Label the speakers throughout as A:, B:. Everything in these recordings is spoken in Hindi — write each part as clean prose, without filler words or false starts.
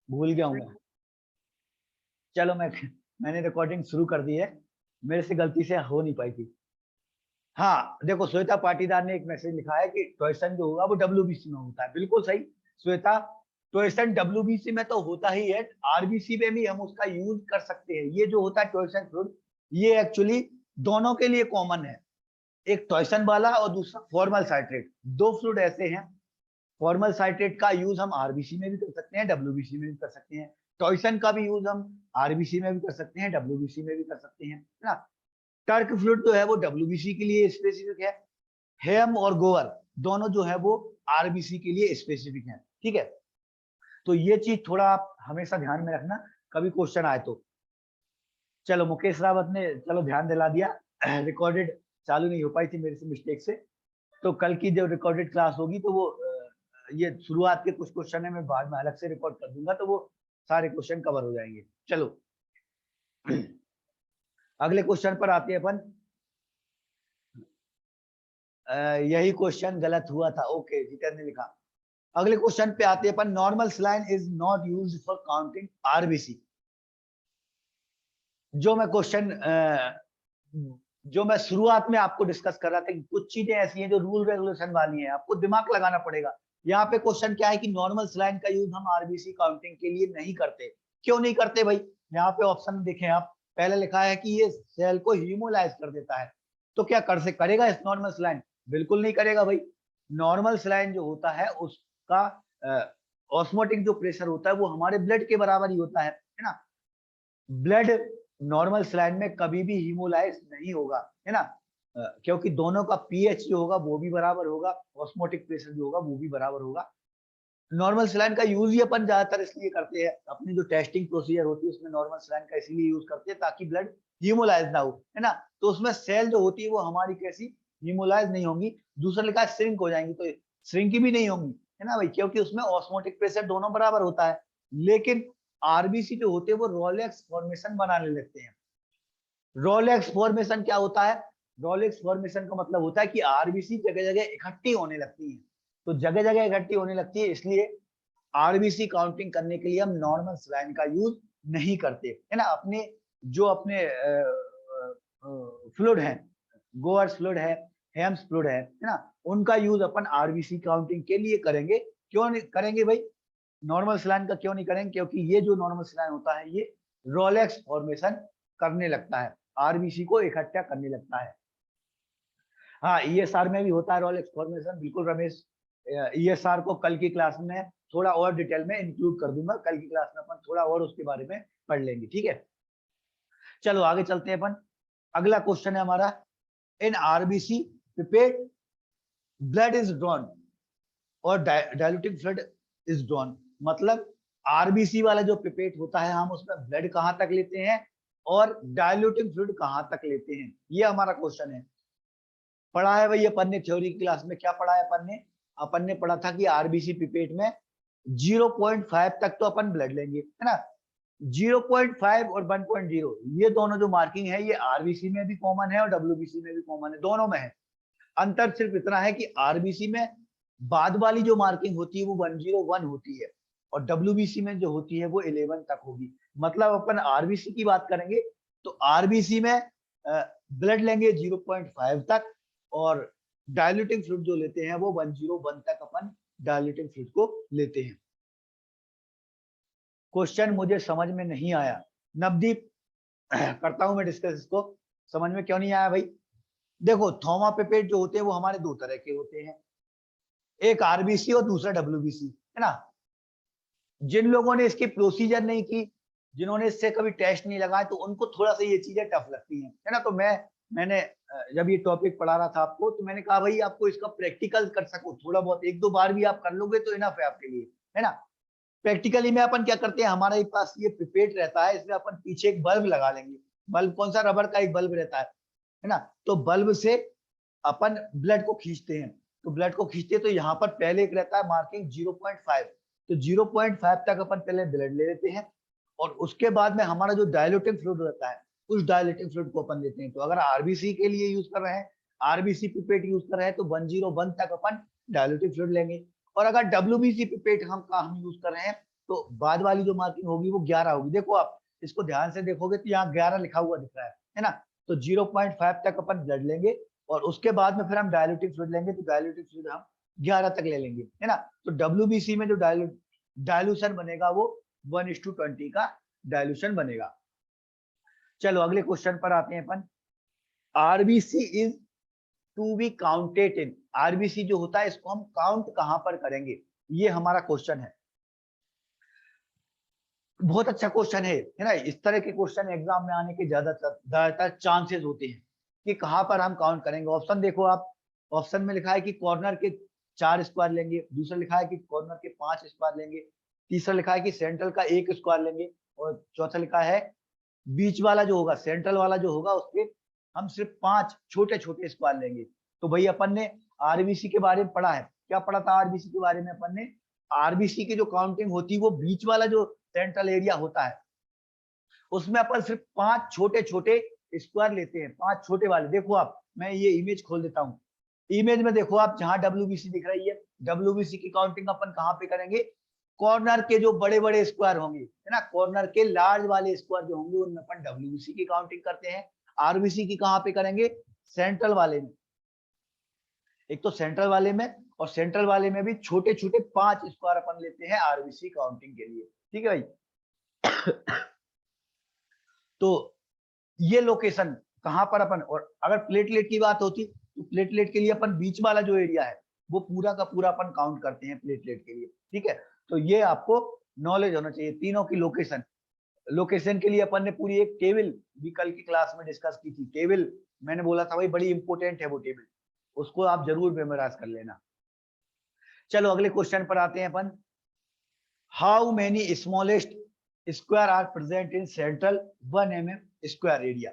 A: भूल गया हूँ मैं। चलो मैंने रिकॉर्डिंग शुरू कर दी है, मेरे से गलती से हो नहीं पाई थी। हाँ देखो, श्वेता पाटीदार ने एक मैसेज लिखा है कि क्वेश्चन जो होगा वो डब्ल्यूबीसी में होता है। बिल्कुल सही श्वेता, क्वेश्चन डब्ल्यूबीसी में तो होता ही है, आरबीसी में भी हम उसका यूज कर सकते हैं। ये जो होता है क्वेश्चन फ्लूइड, ये एक्चुअली दोनों के लिए कॉमन है, एक टॉयसन वाला और दूसरा फॉर्मल साइट्रेट। दो फ्लूइड ऐसे हैं, फॉर्मल साइट्रेट का यूज हम आरबीसी में भी कर सकते हैं, डब्ल्यूबीसी में भी कर सकते हैं। टॉयसन का भी यूज हम आरबीसी में भी कर सकते हैं, डब्ल्यूबीसी में भी कर सकते हैं, है ना। टर्क फ्लूइड जो है वो डब्ल्यूबीसी के लिए स्पेसिफिक है, हेम और गोवर दोनों जो है वो आरबीसी के लिए स्पेसिफिक है। ठीक है, तो ये चीज थोड़ा आप हमेशा ध्यान में रखना कभी क्वेश्चन आए तो। चलो मुकेश रावत ने चलो ध्यान दिला दिया, रिकॉर्डेड चालू नहीं हो पाई थी मेरे से मिस्टेक से, तो कल की जो रिकॉर्डेड क्लास होगी तो वो ये शुरुआत के कुछ क्वेश्चन है, मैं बाद में अलग से रिकॉर्ड कर दूंगा तो वो सारे क्वेश्चन कवर हो जाएंगे। चलो अगले क्वेश्चन पर आते हैं अपन। यही क्वेश्चन गलत हुआ था, ओके जीतन ने लिखा। अगले क्वेश्चन पे आते हैं अपन। Normal saline is not used for counting RBC. जो मैं क्वेश्चन जो मैं शुरुआत में आपको डिस्कस कर रहा था कि कुछ चीजें ऐसी हैं जो रूल रेगुलेशन वाली हैं, आपको दिमाग लगाना पड़ेगा। यहाँ पे क्वेश्चन क्या है कि नॉर्मल सलाइन का यूज हम आरबीसी काउंटिंग के लिए नहीं करते। क्यों नहीं करते भाई? यहाँ पे ऑप्शन देखें आप, पहले लिखा है कि ये सेल को हीमोलाइज कर देता है, तो क्या कर से करेगा इस नॉर्मल सलाइन? बिल्कुल नहीं करेगा भाई। नॉर्मल सलाइन जो होता है उसका ऑस्मोटिक जो प्रेशर होता है वो हमारे ब्लड के बराबर ही होता है ना। ब्लड नॉर्मल सलाइन में कभी भी हीमोलाइज नहीं होगा, है ना, क्योंकि दोनों का पीएच जो होगा वो भी बराबर होगा, ऑस्मोटिक प्रेशर जो होगा वो भी बराबर होगा। नॉर्मल सलाइन का यूज ही अपन ज्यादातर इसलिए करते हैं, अपनी जो टेस्टिंग प्रोसीजर होती है उसमें नॉर्मल सलाइन का इसीलिए यूज करते हैं ताकि ब्लड हीमोलाइज ना हो, है ना। तो उसमें सेल जो होती है वो हमारी कैसी हीमोलाइज नहीं होंगी, दूसरा लिखा है श्रिंक हो जाएंगी, तो श्रिंक भी नहीं होंगी, है ना भाई, क्योंकि उसमें ऑस्मोटिक प्रेशर दोनों बराबर होता है। लेकिन आरबीसी जो होते हैं वो रोलेक्स फॉर्मेशन बनाने लगते हैं। रोलेक्स फॉर्मेशन क्या होता है? रोलेक्स फॉर्मेशन का मतलब होता है कि आरबीसी जगह जगह इकट्ठी होने लगती है। तो जगह जगह इकट्ठी होने लगती है, इसलिए आरबीसी काउंटिंग करने के लिए हम नॉर्मल सलाइन का यूज नहीं करते, है ना। अपने जो अपने फ्लूइड है, गोअर्स फ्लूइड है, हेम्स फ्लूइड है ना, उनका यूज अपन आरबीसी काउंटिंग के लिए करेंगे। क्यों नहीं करेंगे भाई? नॉर्मल सलाइन का क्यों नहीं करेंगे? क्योंकि ये जो नॉर्मल सलाइन होता है ये रोलेक्स फॉर्मेशन करने लगता है, आरबीसी को इकट्ठा करने लगता है। हाँ ईएसआर में भी होता है रोलेक्स फॉर्मेशन, बिल्कुल रमेश। ईएसआर को कल की क्लास में थोड़ा और डिटेल में इंक्लूड कर दूंगा, कल की क्लास में अपन थोड़ा और उसके बारे में पढ़ लेंगे, ठीक है। चलो आगे चलते हैं अपन। अगला क्वेश्चन है हमारा, in RBC pipette blood is drawn और डायल्यूटिंग फ्लूइड इज ड्रॉन। मतलब आरबीसी वाला जो पिपेट होता है हम उसमें ब्लड कहां तक लेते हैं और डायल्यूटिंग फ्लूइड कहां तक लेते हैं, ये हमारा क्वेश्चन है। पढ़ा है भाई अपन ने थ्योरी की क्लास में, क्या पढ़ा है अपन ने पढ़ा था कि आरबीसी पिपेट में 0.5 तक तो अपन ब्लड लेंगे, है ना। 0.5 और 1.0 ये दोनों जो मार्किंग है ये आरबीसी में भी कॉमन है और डब्ल्यूबीसी में भी कॉमन है, दोनों में है। अंतर सिर्फ इतना है कि आरबीसी में बाद वाली जो मार्किंग होती है वो 101 होती है और डब्ल्यूबीसी में जो होती है वो 11 तक होगी। मतलब अपन आरबीसी की बात करेंगे तो आरबीसी में ब्लड लेंगे 0.5 तक और डायल्यूटिंग फ्लूइड जो लेते हैं वो 101 तक अपन डायल्यूटिंग फ्लूइड को लेते हैं। क्वेश्चन मुझे समझ में नहीं आया नवदीप, करता हूं मैं डिस्कस इसको। समझ में क्यों नहीं आया भाई? देखो थोमापिपेट जो होते हैं वो हमारे दो तरह के होते हैं, एक आरबीसी और दूसरा डब्ल्यूबीसी, है ना। जिन लोगों ने इसकी प्रोसीजर नहीं की, जिन्होंने इससे कभी टेस्ट नहीं लगाए, तो उनको थोड़ा सा ये चीजें टफ लगती हैं, है ना। तो मैंने जब ये टॉपिक पढ़ा रहा था आपको तो मैंने कहा भाई आपको इसका प्रैक्टिकल कर सको थोड़ा बहुत, एक दो बार भी आप कर लोगे तो इनफ है आपके लिए, है ना। प्रैक्टिकली में अपन क्या करते हैं, हमारे पास ये पिपेट रहता है, इसमें अपन पीछे एक बल्ब लगा लेंगे। बल्ब कौन सा? रबर का एक बल्ब रहता है ना। तो बल्ब से अपन ब्लड को खींचते हैं, तो ब्लड को खींचते हैं तो यहाँ पर पहले एक रहता है मार्किंग 0.5, तो 0.5 तक अपन पहले ब्लड ले लेते हैं और उसके बाद में हमारा जो डायल्यूटिंग फ्लूइड रहता है उस डायल्यूटिंग फ्लूइड को अपन लेते हैं। तो अगर आरबीसी के लिए यूज कर रहे हैं, आरबीसी पिपेट यूज कर रहे हैं तो 101 तक अपन डायल्यूटिंग फ्लूइड लेंगे, और अगर डब्ल्यूबीसी पिपेट हम यूज कर रहे हैं तो बाद वाली जो मार्किंग होगी वो 11 होगी। देखो आप इसको ध्यान से देखोगे तो यहाँ 11 लिखा हुआ दिख रहा है ना। तो 0.5 तक अपन ब्लड लेंगे और उसके बाद में फिर हम डायल्यूटिंग फ्लूइड लेंगे, तो डायल्यूटिंग फ्लूइड हम 11 तक ले लेंगे, है ना। तो WBC में जो डायल्यूशन बनेगा वो 1:20 का डायल्यूशन बनेगा। चलो अगले क्वेश्चन पर आते हैं अपन। RBC is to be counted in, RBC जो होता है इसको हम काउंट कहां पर करेंगे, ये हमारा क्वेश्चन है। बहुत अच्छा क्वेश्चन है ना। इस तरह के क्वेश्चन एग्जाम में आने के ज्यादातर चांसेस होते हैं कि कहां पर हम काउंट करेंगे। ऑप्शन देखो आप, ऑप्शन में लिखा है कि कॉर्नर के 4 स्क्वायर लेंगे, दूसरा लिखा है कि कॉर्नर के 5 स्क्वायर लेंगे, तीसरा लिखा है कि सेंट्रल का 1 स्क्वायर लेंगे, और चौथा लिखा है बीच वाला जो होगा, सेंट्रल वाला जो होगा उसके हम सिर्फ 5 छोटे छोटे स्क्वायर लेंगे। तो भाई अपन ने आरबीसी के बारे में पढ़ा है, क्या पढ़ा था आरबीसी के बारे में अपन ने? आरबीसी की जो काउंटिंग होती है वो बीच वाला जो सेंट्रल एरिया होता है उसमें अपन सिर्फ 5 छोटे छोटे स्क्वायर लेते हैं, 5 छोटे वाले। देखो आप, मैं ये इमेज खोल देता हूँ। इमेज में देखो आप, जहां डब्ल्यूबीसी दिख रही है, डब्ल्यूबीसी की काउंटिंग अपन कहां पे करेंगे? कॉर्नर के जो बड़े बड़े स्क्वायर होंगे, है ना, कॉर्नर के लार्ज वाले स्क्वायर जो होंगे उनमें अपन डब्ल्यूबीसी की काउंटिंग करते हैं। आरबीसी की कहां पे करेंगे? सेंट्रल वाले में। एक तो सेंट्रल वाले में, और सेंट्रल वाले में भी छोटे छोटे 5 स्क्वायर अपन लेते हैं आरबीसी काउंटिंग के लिए, ठीक है भाई। तो ये लोकेशन कहां पर अपन, और अगर प्लेटलेट की बात होती तो प्लेटलेट के लिए अपन बीच वाला जो एरिया है वो पूरा का पूरा अपन काउंट करते हैं प्लेटलेट के लिए, ठीक है। तो ये आपको नॉलेज होना चाहिए तीनों की लोकेशन। लोकेशन के लिए अपन ने पूरी एक टेबल भी कल की क्लास में डिस्कस की थी। टेबल मैंने बोला था भाई बड़ी इंपॉर्टेंट है वो टेबल, उसको आप जरूर मेमोराइज कर लेना। चलो अगले क्वेश्चन पर आते हैं अपन। How many smallest square are present in central 1 mm square area?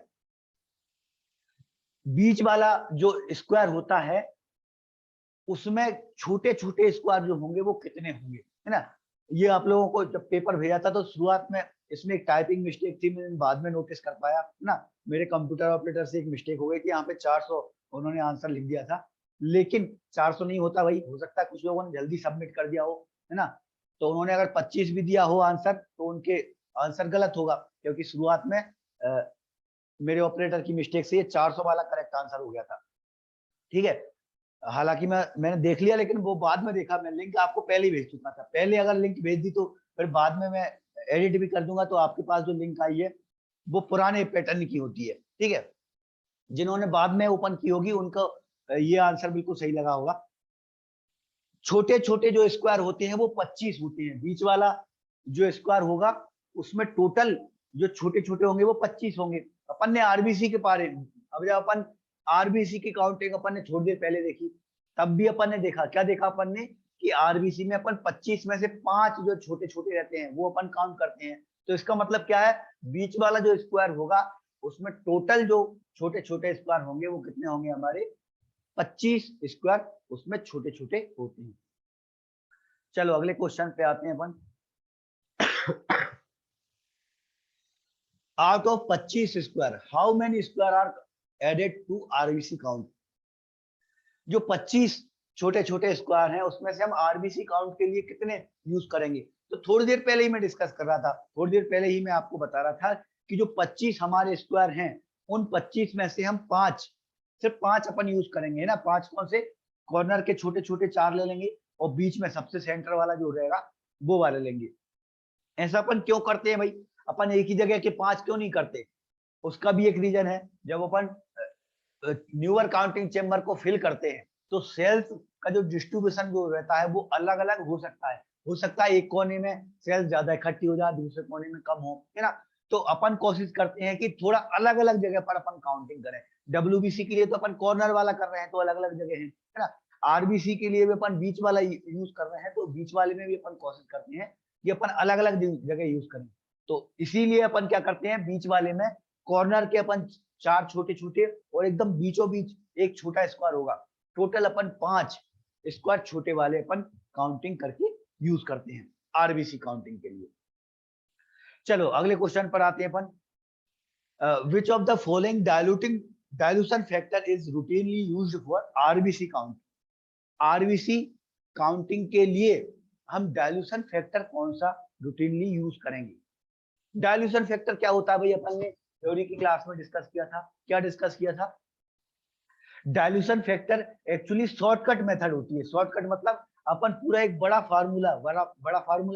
A: बीच वाला जो स्क्वायर होता है उसमें छोटे छोटे स्क्वायर जो होंगे वो कितने होंगे, है ना। ये आप लोगों को जब पेपर भेजा था तो शुरुआत में इसमें एक टाइपिंग मिस्टेक थी, मैंने बाद में नोटिस कर पाया ना। मेरे कंप्यूटर ऑपरेटर से एक मिस्टेक हो गई थी, यहाँ पे 400 उन्होंने आंसर लिख दिया था, लेकिन 400 नहीं होता भाई, हो सकता है कुछ लोगों ने जल्दी सबमिट कर दिया हो, है ना। तो उन्होंने अगर 25 भी दिया हो आंसर तो उनके आंसर गलत होगा, क्योंकि शुरुआत में मेरे ऑपरेटर की मिस्टेक से ये 400 वाला करेक्ट आंसर हो गया था, ठीक है। हालांकि मैंने देख लिया, लेकिन वो बाद में देखा, मैं लिंक आपको पहले ही भेज चुका था। पहले अगर लिंक भेज दी तो फिर बाद में मैं एडिट भी कर दूंगा, तो आपके पास जो लिंक आई है वो पुराने पैटर्न की होती है, ठीक है। जिन्होंने बाद में ओपन की होगी उनको ये आंसर बिल्कुल सही लगा होगा। छोटे छोटे जो स्क्वायर होते हैं वो 25 होते हैं, बीच वाला जो स्क्वायर होगा उसमें टोटल जो छोटे छोटे होंगे वो 25 होंगे। अपन ने आरबीसी के बारे में, अब जब अपन आरबीसी की काउंटिंग अपन ने थोड़ी देर पहले देखी, तब भी अपन ने देखा, क्या देखा अपन ने, कि आरबीसी में अपन 25 में से 5 जो छोटे छोटे रहते हैं वो अपन काउंट करते हैं। तो इसका मतलब क्या है, बीच वाला जो स्क्वायर होगा उसमें टोटल जो छोटे छोटे स्क्वायर होंगे वो कितने होंगे हमारे? 25 स्क्वायर उसमें छोटे छोटे होते हैं। चलो अगले क्वेश्चन पे आते हैं अपन। Out of 25 square how many square are added to RBC count? जो 25 छोटे छोटे स्क्वायर हैं उसमें से हम आरबीसी काउंट के लिए कितने यूज करेंगे? तो थोड़ी देर पहले ही मैं डिस्कस कर रहा था, थोड़ी देर पहले ही मैं आपको बता रहा था कि जो 25 हमारे स्क्वायर हैं उन 25 में से हम 5, सिर्फ 5 अपन यूज करेंगे, है ना। 5 कौन से? कॉर्नर के छोटे छोटे 4 ले लेंगे और बीच में सबसे सेंटर वाला जो रहेगा वो वाले लेंगे। ऐसा अपन क्यों करते हैं भाई? अपन एक ही जगह के 5 क्यों नहीं करते? उसका भी एक रीजन है। जब अपन न्यूअर काउंटिंग चेम्बर को फिल करते हैं तो सेल्स का जो डिस्ट्रीब्यूशन जो रहता है वो अलग अलग हो सकता है। हो सकता है एक कोने में सेल्स ज्यादा इकट्ठी हो जाए, दूसरे कोने में कम हो, है ना। तो अपन कोशिश करते हैं कि थोड़ा अलग अलग जगह पर अपन काउंटिंग करें। डब्ल्यूबीसी के लिए तो अपन कॉर्नर वाला कर रहे हैं तो अलग अलग जगह है ना। आरबीसी के लिए भी अपन बीच वाला यूज कर रहे हैं तो बीच वाले में भी अपन कोशिश करते हैं कि अपन अलग अलग जगह यूज करें। तो इसीलिए अपन क्या करते हैं, बीच वाले में कॉर्नर के अपन 4 छोटे छोटे और एकदम बीचों बीच एक छोटा स्क्वायर होगा। टोटल अपन 5 स्क्वायर छोटे वाले अपन काउंटिंग करके यूज करते हैं आरबीसी काउंटिंग के लिए। चलो अगले क्वेश्चन पर आते हैं अपन। Which of the following dilution factor is routinely used for RBC count? RBC counting के लिए हम डाइल्यूशन फैक्टर कौन सा रूटीनली यूज करेंगे। डाइल्यूशन फैक्टर क्या होता है भाई, अपन ने थ्योरी की क्लास में डिस्कस किया था। क्या डिस्कस किया था? Dilution factor actually shortcut method होती है। शॉर्टकट मतलब अपन पूरा एक बड़ा फार्मूला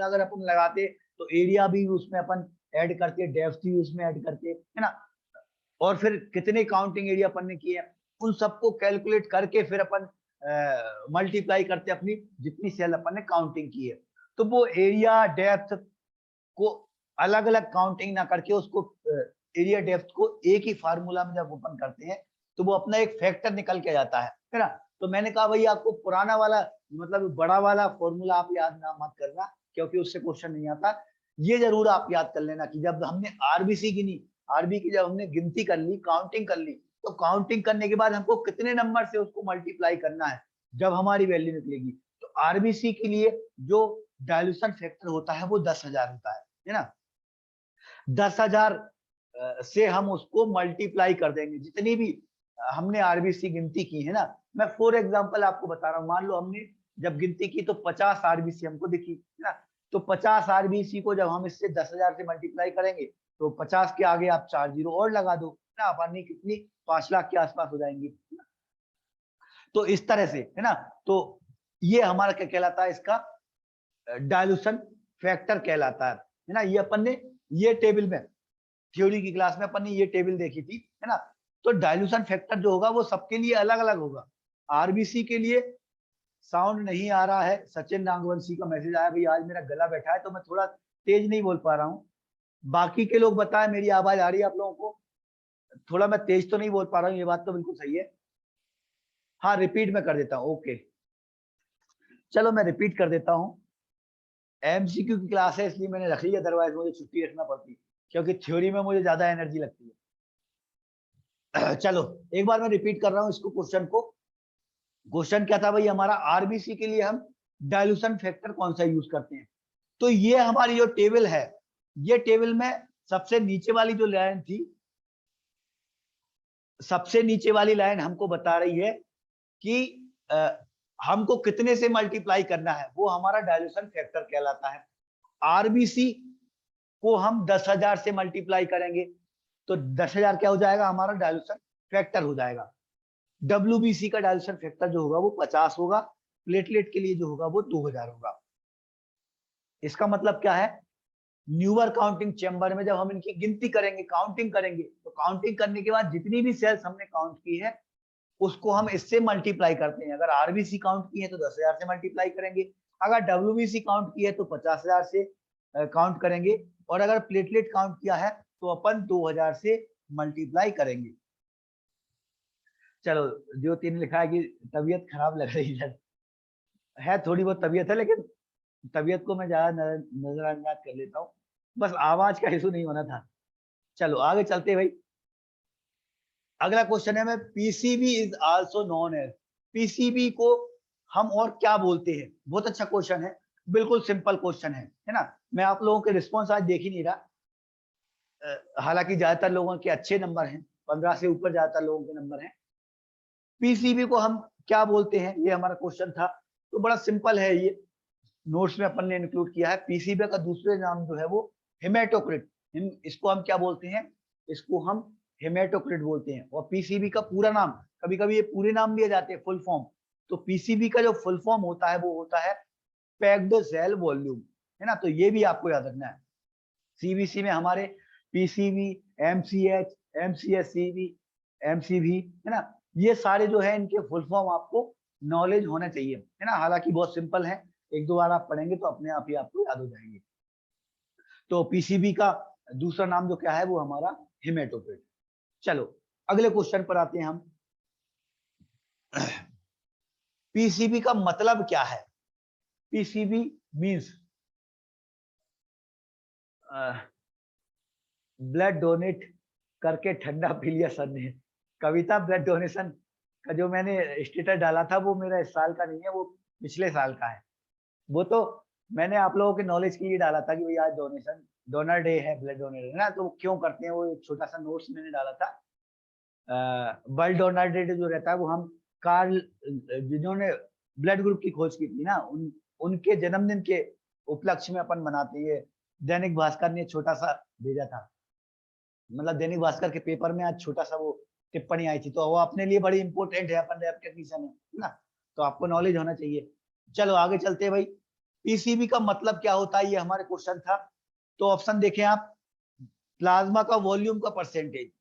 A: अगर अपन लगाते तो एरिया भी उसमें अपन ऐड करते, डेप्थ भी उसमें ऐड करते, है ना, और फिर कितने काउंटिंग एरिया अपन ने किए उन सबको कैलकुलेट करके फिर अपन मल्टीप्लाई करते अपनी जितनी सेल अपन ने काउंटिंग की है। तो वो एरिया डेप्थ को अलग अलग काउंटिंग ना करके उसको एरिया डेप्थ को एक ही फार्मूला में जब ओपन करते हैं तो वो अपना एक फैक्टर निकल के जाता है ना। तो मैंने कहा भाई आपको पुराना वाला मतलब बड़ा वाला फॉर्मूला आप याद ना मत करना, क्योंकि उससे क्वेश्चन नहीं आता। ये जरूर आप याद कर लेना कि जब हमने आरबीसी गिनी, आरबी की जब हमने गिनती कर ली, काउंटिंग कर ली, तो काउंटिंग करने के बाद हमको कितने नंबर से उसको मल्टीप्लाई करना है जब हमारी वैल्यू निकलेगी। तो आरबीसी के लिए जो डाइल्यूशन फैक्टर होता है वो 10,000 होता है ना। 10,000 से हम उसको मल्टीप्लाई कर देंगे जितनी भी हमने आरबीसी गिनती की है ना। मैं फॉर एग्जांपल आपको बता रहा हूँ, मान लो हमने जब गिनती की तो 50 आरबीसी हमको दिखी है ना। तो 50 आरबीसी को जब हम इससे 10,000 से मल्टीप्लाई करेंगे तो 50 के आगे आप 4 जीरो और लगा दो ना, अपनी कितनी 5 लाख के आसपास हो जाएंगी। तो इस तरह से है ना। तो ये हमारा क्या कहलाता है, इसका डाइल्यूशन फैक्टर कहलाता है ना। ये अपन ने ये टेबल में थ्योरी की क्लास में अपन ने ये टेबल देखी थी है ना। तो डाइल्यूशन फैक्टर जो होगा वो सबके लिए अलग अलग होगा। आरबीसी के लिए साउंड नहीं आ रहा है, सचिन नागवंशी का मैसेज आया, भाई आज मेरा गला बैठा है तो मैं थोड़ा तेज नहीं बोल पा रहा हूँ। बाकी के लोग बताएं मेरी आवाज आ रही है आप लोगों को? थोड़ा मैं तेज तो नहीं बोल पा रहा हूँ, ये बात तो बिल्कुल सही है। हाँ रिपीट में कर देता हूँ, ओके चलो मैं रिपीट कर देता हूँ। एमसीक्यू की क्लास है इसलिए मैंने रख ली, अदरवाइज मुझे छुट्टी रखना पड़ती, क्योंकि थ्योरी में मुझे ज्यादा एनर्जी लगती है। चलो एक बार मैं रिपीट कर रहा हूँ इसको, क्वेश्चन को। क्वेश्चन क्या था भाई हमारा, आरबीसी के लिए हम डाइल्यूशन फैक्टर कौन सा यूज करते हैं। तो ये हमारी जो टेबल है, ये टेबल में सबसे नीचे वाली जो लाइन थी, सबसे नीचे वाली लाइन हमको बता रही है कि हमको कितने से मल्टीप्लाई करना है, वो हमारा डाइल्यूशन फैक्टर कहलाता है। आरबीसी को हम 10,000 से मल्टीप्लाई करेंगे तो 10,000 क्या हो जाएगा, हमारा डाइल्यूशन फैक्टर हो जाएगा। डब्ल्यूबीसी का डाइल्यूशन फैक्टर जो होगा वो 50 होगा। प्लेटलेट के लिए जो होगा वो 2,000 होगा। इसका मतलब क्या है, न्यूअर काउंटिंग चेंबर में जब हम इनकी गिनती करेंगे, काउंटिंग करेंगे, तो काउंटिंग करने के बाद जितनी भी सेल्स हमने काउंट की है उसको हम इससे मल्टीप्लाई करते हैं। अगर आरबीसी काउंट की है तो 10,000 से मल्टीप्लाई करेंगे, अगर डब्ल्यूबीसी काउंट की है तो 50,000 से काउंट करेंगे, और अगर प्लेटलेट काउंट किया है तो अपन 2,000 से मल्टीप्लाई करेंगे। चलो ज्योति ने लिखा है कि तबीयत खराब लग रही है थोड़ी बहुत तबीयत है, लेकिन तबीयत को मैं ज्यादा नजरअंदाज कर लेता हूँ, बस आवाज का इशू नहीं होना था। चलो आगे चलते भाई। अगला क्वेश्चन है, मैं PCB is also known as, PCB को हम और क्या बोलते हैं। बहुत अच्छा क्वेश्चन है, बिल्कुल सिंपल क्वेश्चन है ना। मैं आप लोगों के रिस्पॉन्स आज देख ही नहीं रहा, हालांकि ज्यादातर लोगों के अच्छे नंबर हैं, 15 से ऊपर ज्यादातर लोगों के नंबर हैं। पीसीबी को हम क्या बोलते हैं, ये हमारा क्वेश्चन था। तो बड़ा सिंपल है, ये नोट्स में अपन ने इंक्लूड किया है। पीसीबी का दूसरे नाम जो है वो हेमेटोक्रिट, इसको हम क्या बोलते हैं, इसको हम हेमेटोक्रिट बोलते हैं। और पीसीबी का पूरा नाम, कभी कभी ये पूरे नाम दिए जाते हैं फुल फॉर्म, तो पीसीबी का जो फुल फॉर्म होता है वो होता है पैक्ड सेल वॉल्यूम, है ना। तो ये भी आपको याद रखना है। सीबीसी में हमारे पीसीबी, एमसीएच, एमसीएससीबी, एमसीवी, है ना, ये सारे जो है इनके फुल फॉर्म आपको नॉलेज होना चाहिए, है ना। हालांकि बहुत सिंपल है, एक दो बार आप पढ़ेंगे तो अपने आप ही आपको याद हो जाएंगे। तो पीसीबी का दूसरा नाम जो क्या है वो हमारा हेमेटोक्रिट। चलो अगले क्वेश्चन पर आते हैं हम। पीसीबी का मतलब क्या है। पीसीबी मींस ब्लड डोनेट करके ठंडा पी लिया सर ने। कविता ब्लड डोनेशन का जो मैंने स्टेटस डाला था वो मेरा इस साल का नहीं है, वो पिछले साल का है। वो तो मैंने आप लोगों के नॉलेज के लिए डाला था कि भाई आज डोनेशन डोनर डे है, ब्लड डोनेट है ना, तो क्यों करते हैं वो एक छोटा सा नोट्स मैंने डाला था। वर्ल्ड डोनर डे जो रहता है वो हम कार्ल, जिन्होंने ब्लड ग्रुप की खोज की थी ना, उनके जन्मदिन के उपलक्ष्य में अपन मनाते हैं दैनिक भास्कर ने छोटा सा भेजा था, मतलब दैनिक भास्कर के पेपर में आज छोटा सा वो टिप्पणी आई थी, तो वो अपने लिए बड़ी इंपॉर्टेंट है, अपन लैब टेक्नीशियन है ना, तो आपको नॉलेज होना चाहिए। चलो आगे चलते हैं भाई। पीसीबी का मतलब क्या होता है, ये हमारे क्वेश्चन था। तो ऑप्शन देखें आप, प्लाज्मा का वॉल्यूम का परसेंटेज।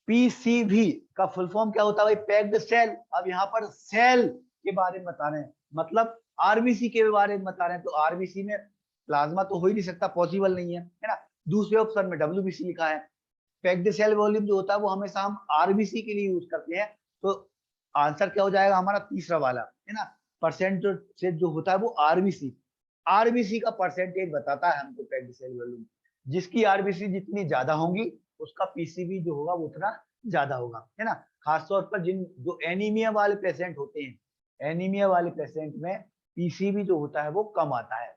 A: पीसीवी का फुल फॉर्म क्या होता है भाई, पैक्ड सेल। अब यहाँ पर सेल के बारे में बता रहे हैं, मतलब आरबीसी के बारे में बता रहे हैं, तो आरबीसी में प्लाज्मा तो हो ही नहीं सकता, पॉसिबल नहीं है ना। दूसरे ऑप्शन में डब्ल्यूबीसी लिखा है। पैक्ड सेल वॉल्यूम जो होता है वो हमेशा हम आरबीसी के लिए यूज करते हैं, तो आंसर क्या हो जाएगा हमारा तीसरा वाला, है ना। परसेंटेज जो होता है वो आरबीसी, आरबीसी का परसेंटेज बताता है हमको पैक्ड सेल वॉल्यूम। जिसकी आरबीसी जितनी ज्यादा होंगी उसका पीसीबी जो होगा वो उतना ज्यादा होगा, है ना। खासतौर पर जिन जो एनीमिया वाले पेशेंट होते हैं, एनीमिया वाले पेशेंट में पीसीबी जो होता है वो कम आता है।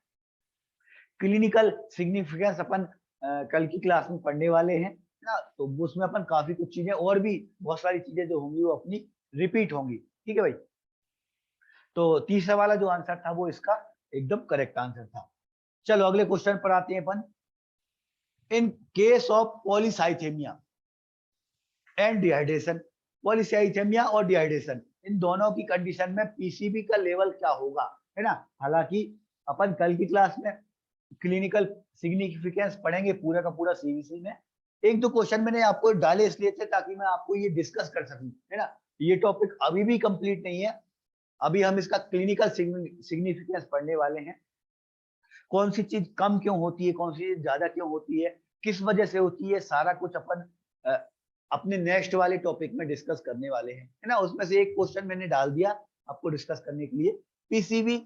A: क्लिनिकल सिग्निफिकेंस अपन कल की क्लास में पढ़ने वाले हैं ना, तो उसमें अपन काफी कुछ चीजें और भी बहुत सारी चीजें जो होंगी वो अपनी रिपीट होंगी, ठीक है भाई। तो तीसरा वाला जो आंसर था वो इसका एकदम करेक्ट आंसर था। चलो अगले क्वेश्चन पर आते हैं अपन। In case of polycythaemia and dehydration, polycythaemia और डिहाइड्रेशन इन दोनों की कंडीशन में पीसीबी का लेवल क्या होगा, है ना। हालांकि अपन कल की क्लास में क्लिनिकल सिग्निफिकेंस पढ़ेंगे पूरा का पूरा सीबीसी में। एक दो क्वेश्चन मैंने आपको डाले इसलिए थे ताकि मैं आपको ये डिस्कस कर सकूं, है ना। ये टॉपिक अभी भी कंप्लीट नहीं है, अभी हम इसका क्लिनिकल सिग्निफिकेंस पढ़ने वाले हैं। कौन सी चीज कम क्यों होती है, कौन सी चीज ज्यादा क्यों होती है, किस वजह से होती है, सारा कुछ अपन अपने नेक्स्ट वाले टॉपिक में डिस्कस करने वाले हैं, है ना। उसमें से एक क्वेश्चन मैंने डाल दिया आपको डिस्कस करने के लिए, पीसीबी,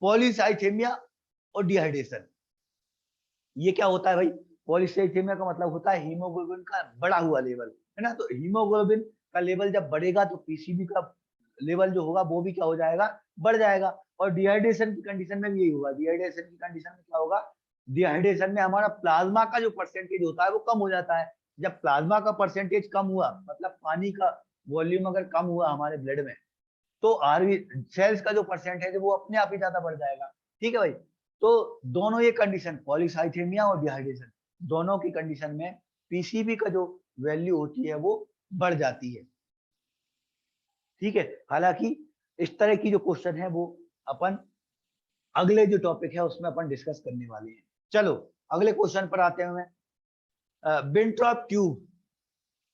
A: पॉलीसाइथेमिया और डिहाइड्रेशन। ये क्या होता है भाई, पॉलीसाइथेमिया का मतलब होता है हीमोग्लोबिन का बढ़ा हुआ लेवल, है ना। तो हीमोग्लोबिन का लेवल जब बढ़ेगा तो पीसीबी का लेवल जो होगा वो भी क्या हो जाएगा, बढ़ जाएगा। और डिहाइड्रेशन की कंडीशन में भी यही होगा। डिहाइड्रेशन की कंडीशन में क्या होगा, डिहाइड्रेशन में हमारा प्लाज्मा का जो परसेंटेज होता है वो कम हो जाता है। जब प्लाज्मा का परसेंटेज कम हुआ, मतलब पानी का वॉल्यूम अगर कम हुआ हमारे ब्लड में, तो आरबी सेल्स का जो परसेंटेज है वो अपने आप ही ज्यादा बढ़ जाएगा, ठीक है भाई। तो दोनों ये कंडीशन, पॉलीसाइथेमिया और डिहाइड्रेशन, दोनों की कंडीशन में पीसीबी का जो वैल्यू होती है वो बढ़ जाती है, ठीक है। हालांकि इस तरह की जो क्वेश्चन है वो अपन अगले जो टॉपिक है उसमें अपन डिस्कस करने वाले हैं। चलो अगले क्वेश्चन पर आते हैं। Wintrobe tube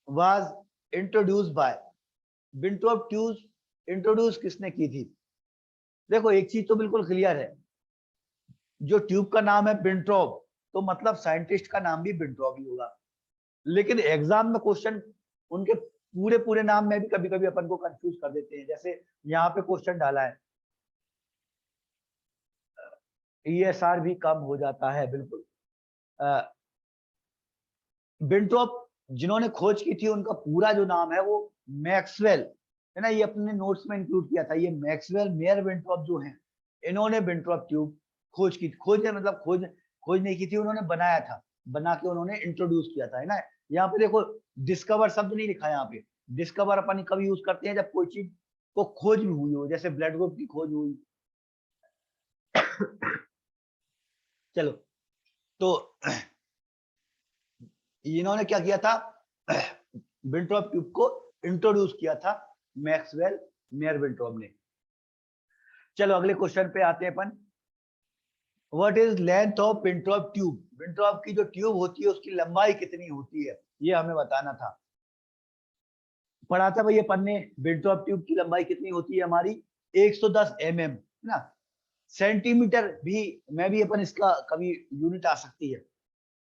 A: was introduced by, Wintrobe tube introduce किसने की थी। देखो एक चीज तो बिल्कुल क्लियर है, जो ट्यूब का नाम है बिंट्रॉप, तो मतलब साइंटिस्ट का नाम भी बिंट्रॉप ही होगा। लेकिन एग्जाम में क्वेश्चन उनके पूरे पूरे नाम में भी कभी कभी अपन को कंफ्यूज कर देते हैं। जैसे यहाँ पे क्वेश्चन डाला है, ईएसआर भी कम हो जाता है, बिल्कुल। बिंट्रॉप जिन्होंने खोज की थी उनका पूरा जो नाम है वो मैक्सवेल, है ना। ये अपने नोट्स में इंक्लूड किया था। ये मैक्सवेल मेयर बिंट्रॉप जो हैं, इन्होंने बिंट्रॉप ट्यूब खोज की, खोज है मतलब खोज नहीं की थी, उन्होंने बनाया था, बना के उन्होंने इंट्रोड्यूस किया था, है ना। यहाँ पे देखो डिस्कवर शब्द नहीं लिखा है यहाँ पे। डिस्कवर अपन कभी यूज करते हैं जब कोई चीज को खोज भी हुई हो, जैसे ब्लड ग्रुप की खोज हुई। चलो तो इन्होंने क्या किया था, बिंट्रॉप ट्यूब को इंट्रोड्यूस किया था मैक्सवेल मेयर बिंट्रॉप ने। चलो अगले क्वेश्चन पे आते हैं अपन। What is length of Wintrobe tube, Wintrobe की जो ट्यूब होती है उसकी लंबाई कितनी होती है, ये हमें बताना था। पढ़ा था भैया अपन ने, बिंट्रॉप ट्यूब की लंबाई कितनी होती है हमारी, 110 mm, है ना। सेंटीमीटर भी में भी अपन इसका कभी यूनिट आ सकती है,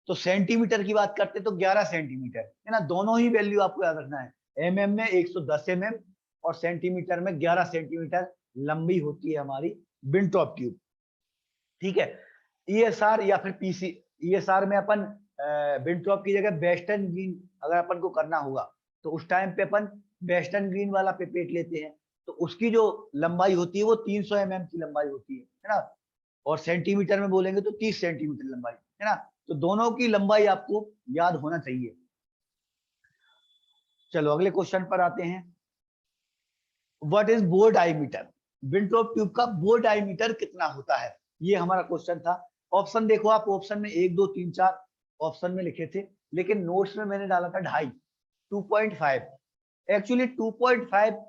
A: तो सेंटीमीटर की बात करते तो 11 सेंटीमीटर, है ना। दोनों ही वैल्यू आपको याद रखना है, mm में 110 mm और सेंटीमीटर में 11 सेंटीमीटर लंबी होती है हमारी बिंट्रॉप ट्यूब, ठीक है। ईएसआर या फिर पीसी, ईएसआर में अपन बिंट्रॉप की जगह वेस्टर्न ग्रीन अगर अपन को करना होगा तो उस टाइम पे अपन वेस्टर्न ग्रीन वाला पेपेट लेते हैं, तो उसकी जो लंबाई होती है वो 300 mm की लंबाई होती है ना। और सेंटीमीटर में बोलेंगे तो 30 सेंटीमीटर लंबाई, है ना। तो दोनों की लंबाई आपको याद होना चाहिए। चलो अगले क्वेश्चन पर आते हैं। What is bore diameter, Wintrobe tube का बोर डायमीटर कितना होता है, ये हमारा क्वेश्चन था। ऑप्शन देखो आप, ऑप्शन में 1 2 3 4 ऑप्शन में लिखे थे, लेकिन नोट्स में मैंने डाला था 2.5 2.5। एक्चुअली 2.5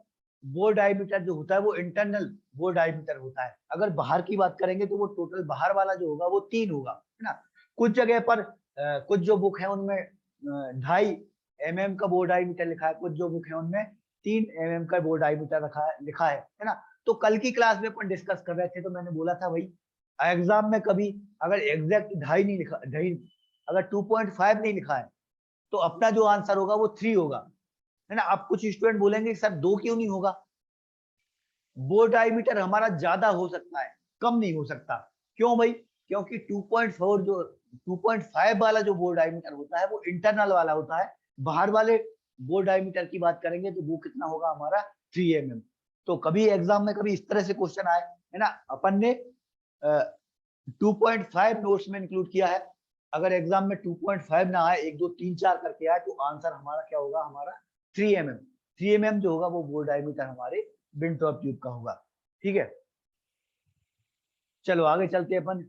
A: बोर डायमीटर जो होता है वो इंटरनल बोर डायमीटर होता है। अगर बाहर की बात करेंगे तो वो टोटल बाहर वाला जो होगा वो 3 होगा, है ना। कुछ जगह पर कुछ जो बुक है उनमें 2.5 mm का बोर डायमीटर लिखा है, कुछ जो बुक है उनमें 3 mm का बोर डायमीटर लिखा है ना। तो कल की क्लास में अपन डिस्कस कर रहे थे, तो मैंने बोला था भाई एग्जाम में कभी अगर एग्जैक्ट 2.5 नहीं लिखा, 2.5 अगर 2.5 नहीं लिखा है तो अपना जो आंसर होगा वो 3 होगा, है ना। अब कुछ स्टूडेंट बोलेंगे सर 2 क्यों नहीं होगा? बोर डायमीटर हमारा ज्यादा हो सकता है, कम नहीं हो सकता। क्यों भाई? क्योंकि 2.4 जो 2.5 वाला जो बोर डायमीटर होता है वो इंटरनल वाला होता है। बाहर वाले बोर डायमीटर की बात करेंगे तो वो कितना होगा हमारा 3 mm। तो कभी एग्जाम में कभी इस तरह से क्वेश्चन आए, है ना, अपन ने 2.5 नोट्स में इंक्लूड किया है। अगर एग्जाम में 2.5 ना आए, 1 2 3 4 करके आए, तो आंसर हमारा क्या होगा? हमारा 3 mm। 3 mm जो होगा वो बोर डायमीटर हमारे विंट्रॉप ट्यूब का होगा। ठीक है, चलो आगे चलते हैं अपन।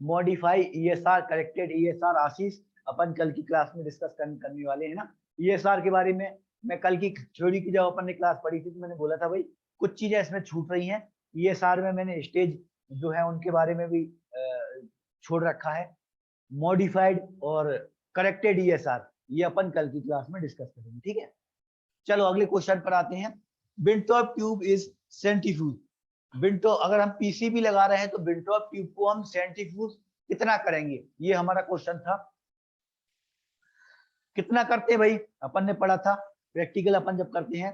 A: मॉडिफाई ईएसआर, करेक्टेड ईएसआर आशीष अपन कल की क्लास में डिस्कस करने वाले हैं ना। ईएसआर के बारे में मैं कल की थ्योरी की जब अपन ने क्लास पढ़ी थी तो मैंने बोला था भाई कुछ चीजें इसमें छूट रही हैं। ईएसआर में मैंने स्टेज जो है उनके बारे में भी छोड़ रखा है। मॉडिफाइड और करेक्टेड ईएसआर ये अपन कल की क्लास में डिस्कस करेंगे, ठीक है। चलो अगले क्वेश्चन पर आते हैं। विंट्रॉप ट्यूब इज सेंट्रीफ्यूज। विंट्रो अगर हम पीसीबी लगा रहे हैं तो विंट्रॉप ट्यूब को हम सेंट्रीफ्यूज कितना करेंगे? ये हमारा क्वेश्चन था। कितना करते हैं भाई? अपन ने पढ़ा था प्रैक्टिकल अपन जब करते हैं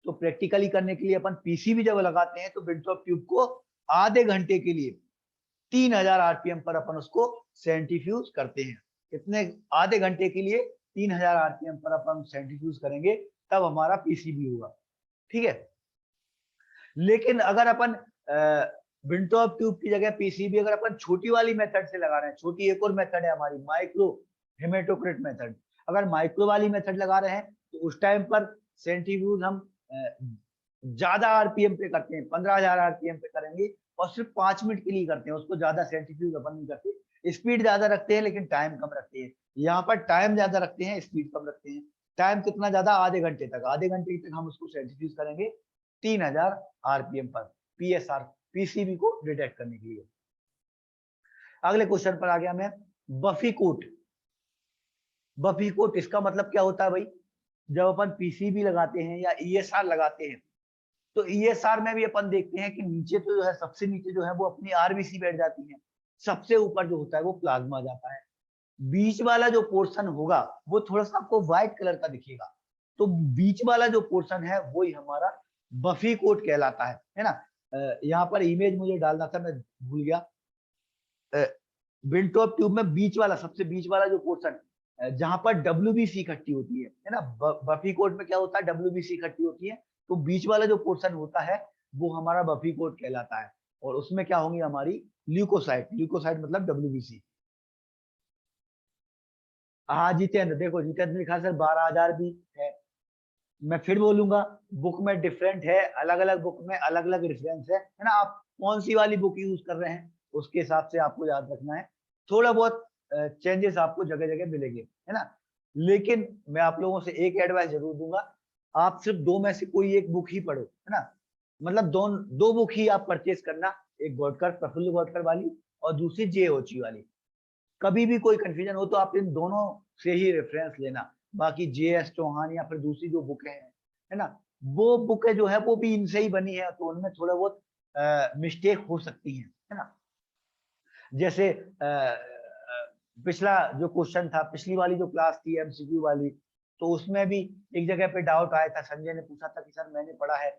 A: तो प्रैक्टिकली करने के लिए अपन पीसीबी जब लगाते हैं तो विंट्रॉप ट्यूब को आधे घंटे के लिए 3000 आरपीएम पर अपन उसको सेंट्रीफ्यूज करते हैं। कितने? आधे घंटे के लिए 3000 आरपीएम पर अपन सेंट्रीफ्यूज करेंगे तब हमारा पीसीबी होगा, ठीक है। लेकिन अगर अपन विंट्रॉप ट्यूब की जगह पीसीबी अगर अपन छोटी वाली मेथड से लगा रहे हैं, छोटी एक और मेथड है हमारी माइक्रो हेमेटोक्रिट मेथड। अगर माइक्रो वाली मेथड लगा रहे हैं तो उस टाइम पर सेंट्रीफ्यूज हम ज्यादा आरपीएम पे करते हैं, 15000 आरपीएम पे करेंगे और सिर्फ 5 मिनट के लिए करते हैं उसको। ज्यादा सेंट्रीफ्यूज अपन नहीं करते, स्पीड ज्यादा रखते हैं लेकिन टाइम कम रखते हैं। यहाँ पर टाइम ज्यादा रखते हैं, स्पीड कम रखते हैं। टाइम कितना ज्यादा? आधे घंटे तक। आधे घंटे तक हम उसको सेंट्रीफ्यूज करेंगे 3000 आरपीएम पर पीएसआर पीसीबी को डिटेक्ट करने के लिए। अगले क्वेश्चन पर आ गया मैं। Buffy coat. बफी कोट इसका मतलब क्या होता है भाई? जब अपन पीसीबी लगाते हैं या ईएसआर लगाते हैं तो ईएसआर में भी अपन देखते हैं कि नीचे तो जो है सबसे नीचे जो है वो अपनी आरबीसी बैठ जाती है, सबसे ऊपर जो होता है वो प्लाज्मा जाता है। बीच वाला जो पोर्शन होगा वो थोड़ा सा आपको व्हाइट कलर का दिखेगा, तो बीच वाला जो पोर्शन है वो ही हमारा बफी कोट कहलाता है ना। यहाँ पर इमेज मुझे डालना था, मैं भूल गया। विंट्रॉप ट्यूब में बीच वाला, सबसे बीच वाला जो पोर्शन जहां पर डब्ल्यूबीसी इकट्ठी होती है ना, बफी कोट में क्या होता है? डब्ल्यूबीसी इकट्ठी होती है, तो बीच वाला जो पोर्शन होता है वो हमारा बफी कोट कहलाता है। और उसमें क्या होंगी? हमारी ल्यूकोसाइट। ल्यूकोसाइट मतलब डब्ल्यूबीसी। हाँ जितेंद्र, देखो जितेंद्र लिखा सर 12000 भी है। मैं फिर बोलूंगा बुक में डिफरेंट है, अलग अलग बुक में अलग अलग रेफरेंस है ना। आप कौन सी वाली बुक यूज कर रहे हैं उसके हिसाब से आपको याद रखना है। थोड़ा बहुत चेंजेस आपको जगह जगह मिलेंगे, है ना। लेकिन मैं आप लोगों से एक एडवाइस जरूर दूंगा, आप सिर्फ दो में से कोई एक बुक ही पढ़ो, है ना। मतलब दो बुक ही आप परचेज करना, एक गोडकर प्रफुल्ल गोडकर वाली और दूसरी जे ओची वाली। कभी भी कोई कंफ्यूजन हो तो आप इन दोनों से ही रेफरेंस लेना। बाकी जेएस चौहान या फिर दूसरी जो बुकें हैं, है ना, वो बुकें जो है वो भी इनसे ही बनी है, तो उनमें थोड़ा बहुत मिस्टेक हो सकती है ना। जैसे पिछला जो क्वेश्चन था, पिछली वाली जो क्लास थी एमसीक्यू वाली, तो उसमें भी एक जगह पे डाउट आया था। संजय ने पूछा था कि सर मैंने पढ़ा है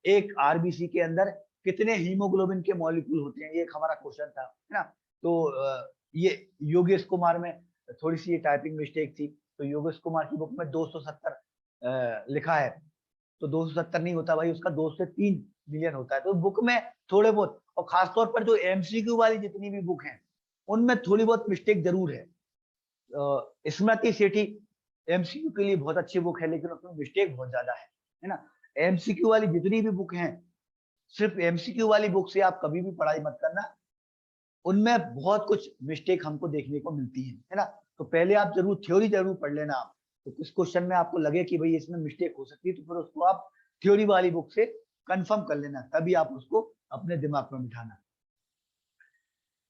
A: एक आरबीसी के अंदर कितने हीमोग्लोबिन के मॉलिक्यूल होते हैं, ये एक हमारा क्वेश्चन था, है ना। तो ये योगेश कुमार में थोड़ी सी ये टाइपिंग मिस्टेक थी, तो योगेश कुमार की बुक में 270 लिखा है, तो 270 नहीं होता भाई, उसका 2 से 3 मिलियन होता है। तो बुक में थोड़े बहुत, और खासतौर पर जो एमसीक्यू वाली जितनी भी बुक हैं उनमें थोड़ी बहुत मिस्टेक जरूर है। स्मृति सेठी एमसीक्यू के लिए बहुत अच्छी बुक है लेकिन उसमें मिस्टेक बहुत ज्यादा है ना। एमसीक्यू वाली जितनी भी बुक हैं सिर्फ एमसीक्यू वाली बुक से आप कभी भी पढ़ाई मत करना, उनमें बहुत कुछ मिस्टेक हमको देखने को मिलती है ना। तो पहले आप जरूर थ्योरी जरूर पढ़ लेना आप, तो कुछ क्वेश्चन में आपको लगे कि भाई इसमें मिस्टेक हो सकती है, तो फिर उसको आप थ्योरी वाली बुक से कंफर्म कर लेना, तभी आप उसको अपने दिमाग में बिठाना।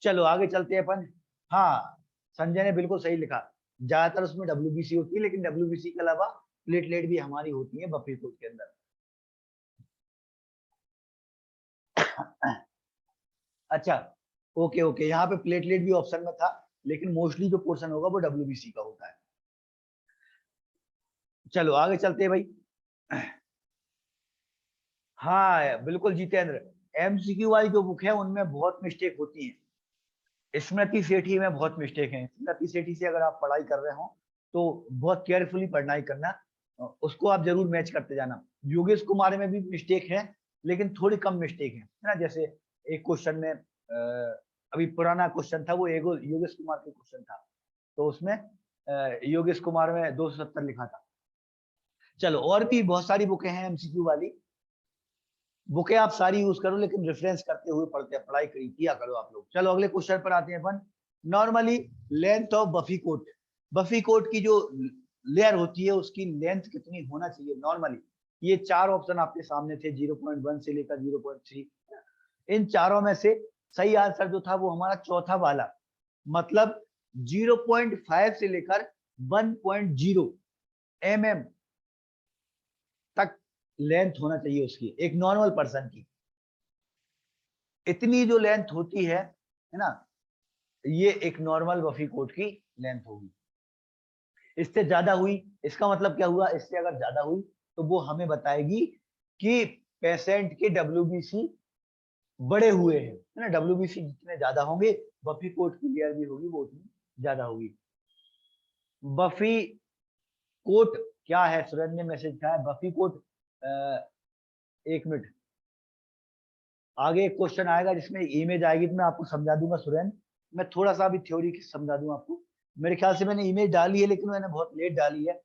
A: चलो आगे चलते हैं अपन। हाँ, संजय ने बिल्कुल सही लिखा, ज्यादातर उसमें डब्ल्यूबीसी होती है, लेकिन डब्ल्यूबीसी के अलावा प्लेटलेट भी हमारी होती है बफे कोड के अंदर। अच्छा, ओके ओके, यहाँ पे प्लेटलेट भी ऑप्शन में था, लेकिन मोस्टली जो पोर्शन होगा वो डब्ल्यूबीसी का होता है। चलो आगे चलते हैं भाई। हाँ बिल्कुल जितेंद्र, एमसीक्यू वाली जो बुक है उनमें बहुत मिस्टेक होती है। स्मृति सेठी में बहुत मिस्टेक है। स्मृति सेठी से अगर आप पढ़ाई कर रहे हो तो बहुत केयरफुली पढ़ाई करना, उसको आप जरूर मैच करते जाना। योगेश कुमार में भी मिस्टेक है, लेकिन थोड़ी कम मिस्टेक है ना। जैसे एक क्वेश्चन में अभी पुराना क्वेश्चन था, वो एगो योगेश कुमार का क्वेश्चन था, तो उसमें योगेश कुमार में 270 लिखा था। चलो और भी बहुत सारी बुकें हैं एमसीक्यू वाली, बुकें आप सारी यूज करो, लेकिन रेफरेंस करते हुए पढ़ते पढ़ाई किया करो आप लोग। चलो अगले क्वेश्चन पर आते हैं अपन। Normally length of buffy coat, buffy coat की जो लेयर होती है उसकी लेंथ कितनी होना चाहिए नॉर्मली। ये चार ऑप्शन आपके सामने थे, 0.1 से लेकर 0.3। इन चारों में से सही आंसर जो था वो हमारा चौथा वाला, मतलब 0.5 से लेकर 1.0 mm तक लेंथ होना चाहिए उसकी, एक नॉर्मल पर्सन की। इतनी जो लेंथ होती है ना, ये एक नॉर्मल बफी कोट की लेंथ होगी। इससे ज्यादा हुई, इसका मतलब क्या हुआ, इससे अगर ज्यादा हुई तो वो हमें बताएगी कि पेशेंट के डब्ल्यूबीसी बड़े हुए हैं, है ना। डब्ल्यूबीसी जितने ज्यादा होंगे बफी कोट की लेयर भी होगी वो उतनी ज्यादा होगी। बफी कोट क्या है, सुरेंद्र ने मैसेज किया है बफी कोट। एक मिनट, आगे एक क्वेश्चन आएगा जिसमें इमेज आएगी तो मैं आपको समझा दूंगा सुरेंद्र। मैं थोड़ा सा भी थ्योरी समझा दूंगा आपको। मेरे ख्याल से मैंने इमेज डाली है, लेकिन मैंने बहुत लेट डाली है।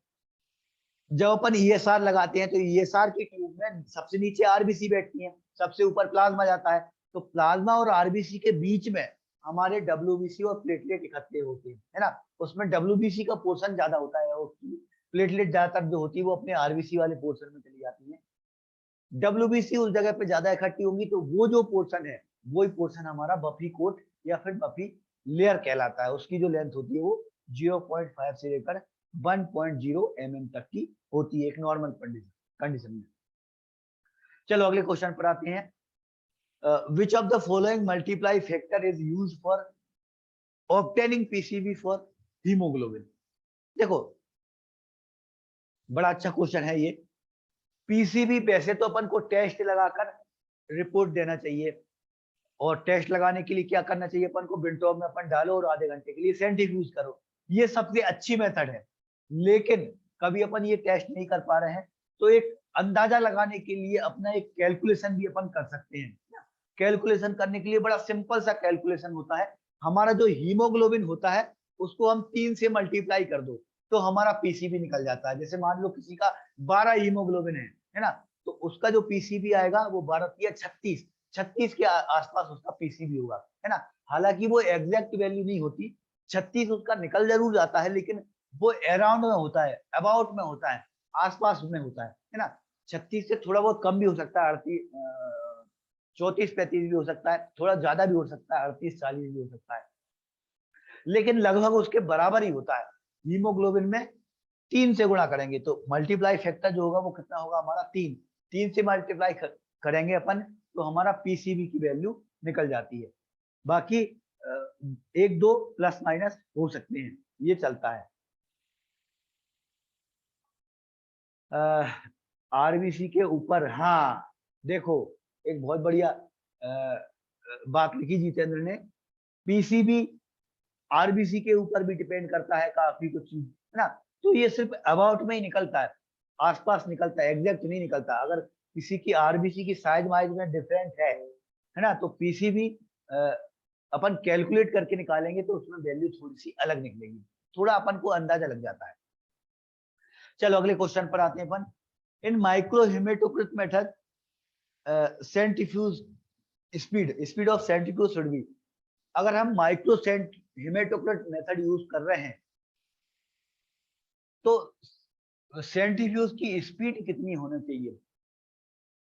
A: जब अपन ईएसआर लगाते हैं तो ईएसआर की ट्यूब में सबसे नीचे आरबीसी बैठती है, सबसे ऊपर प्लाज्मा जाता है। तो प्लाज्मा और आरबीसी के बीच में हमारे डब्ल्यूबीसी और प्लेटलेट इकट्ठे होते हैं, है ना। उसमें डब्ल्यूबीसी का पोर्शन ज्यादा होता है, और प्लेटलेट ज्यादातर जो होती है वो अपने आरबीसी वाले पोर्शन में चली जाती है। डब्ल्यूबीसी उस जगह पे ज्यादा इकट्ठी होंगी, तो वो जो पोर्शन है वही पोर्शन हमारा बफी कोट या फिर बफी लेयर कहलाता है। उसकी जो लेंथ होती है वो 0.5 से लेकर 1.0 mm तक की होती है, एक नॉर्मल कंडीशन में। चलो अगले क्वेश्चन पर आते हैं। विच of the following multiply factor is used for obtaining PCB for haemoglobin. देखो बड़ा अच्छा क्वेश्चन है ये। पीसीबी पैसे तो अपन को टेस्ट लगाकर रिपोर्ट देना चाहिए, और टेस्ट लगाने के लिए क्या करना चाहिए अपन को, विंडो में अपन डालो और आधे घंटे के लिए सेंट्रीफ्यूज करो। ये सबसे अच्छी मेथड है, लेकिन कभी अपन ये टेस्ट नहीं कर पा रहे हैं तो एक अंदाजा लगाने के लिए अपना एक कैलकुलेशन भी अपन कर सकते हैं। कैलकुलेशन करने के लिए बड़ा सिंपल सा कैलकुलेशन होता है। हमारा जो हीमोग्लोबिन होता है उसको हम 3 से मल्टीप्लाई कर दो तो हमारा पीसीबी निकल जाता है। जैसे मान लो किसी का 12 हीमोग्लोबिन है ना, तो उसका जो पीसीबी आएगा वो 12 या 36, 36 के आसपास उसका पीसीबी होगा, है ना। हालांकि वो एग्जैक्ट वैल्यू नहीं होती, 36 उसका निकल जरूर जाता है, लेकिन वो अराउंड में होता है, अबाउट में होता है, आसपास में होता है ना। 36 से थोड़ा बहुत कम भी हो सकता है, 34-35 भी हो सकता है, थोड़ा ज्यादा भी हो सकता है, 38-40 भी हो सकता है, लेकिन लगभग उसके बराबर ही होता है। हीमोग्लोबिन में 3 से गुणा करेंगे तो मल्टीप्लाई फैक्टर जो होगा वो कितना होगा हमारा 3। 3 से मल्टीप्लाई करेंगे अपन तो हमारा पीसीबी की वैल्यू निकल जाती है। बाकी 1-2 प्लस माइनस हो सकते हैं, ये चलता है। आरबीसी के ऊपर, हाँ देखो एक बहुत बढ़िया बात लिखी जितेंद्र ने। पीसीबी आरबीसी के ऊपर भी डिपेंड करता है काफी कुछ चीज, है ना। तो ये सिर्फ अबाउट में ही निकलता है, आसपास निकलता है, एग्जैक्ट नहीं निकलता। अगर किसी की आरबीसी की साइज वाइज में डिफरेंट है ना, तो पीसीबी अपन कैलकुलेट करके निकालेंगे तो उसमें वैल्यू थोड़ी सी अलग निकलेगी, थोड़ा अपन को अंदाजा लग जाता है। चलो अगले क्वेश्चन पर आते हैं अपन। In micro haematocrit method centrifuge speed of centrifuge should be, अगर हम माइक्रो हेमेटोक्रेट मेथड यूज कर रहे हैं तो सेंट्रीफ्यूज की स्पीड कितनी होनी चाहिए।